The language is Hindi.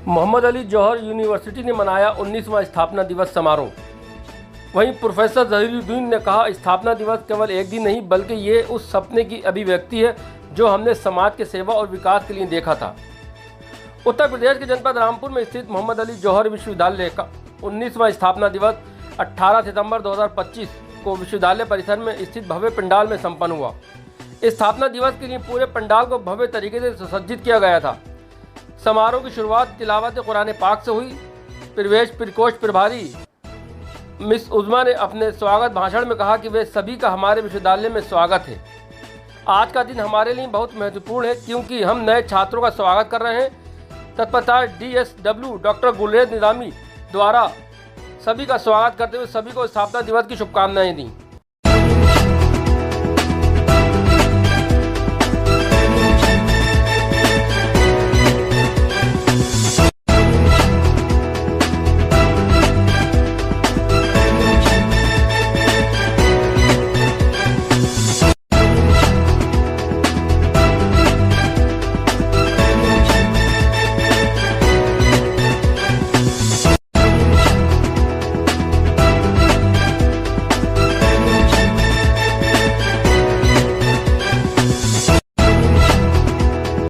मोहम्मद अली जौहर यूनिवर्सिटी ने मनाया 19वां स्थापना दिवस समारोह। वहीं प्रोफेसर जहीरुद्दीन ने कहा, स्थापना दिवस केवल एक दिन नहीं बल्कि ये उस सपने की अभिव्यक्ति है जो हमने समाज के सेवा और विकास के लिए देखा था। उत्तर प्रदेश के जनपद रामपुर में स्थित मोहम्मद अली जौहर विश्वविद्यालय का 19वां स्थापना दिवस 18 सितंबर 2025 को विश्वविद्यालय परिसर में स्थित भव्य पंडाल में संपन्न हुआ। स्थापना दिवस के लिए पूरे पंडाल को भव्य तरीके से सुसज्जित किया गया था। समारोह की शुरुआत तिलावत कुरान पाक से हुई। प्रवेश प्रकोष्ठ प्रभारी मिस उज़मा ने अपने स्वागत भाषण में कहा कि वे सभी का हमारे विश्वविद्यालय में स्वागत है। आज का दिन हमारे लिए बहुत महत्वपूर्ण है क्योंकि हम नए छात्रों का स्वागत कर रहे हैं। तत्परता DSW डॉक्टर गुलरेज निज़ामी द्वारा सभी का स्वागत करते हुए सभी को स्थापना दिवस की शुभकामनाएं दी।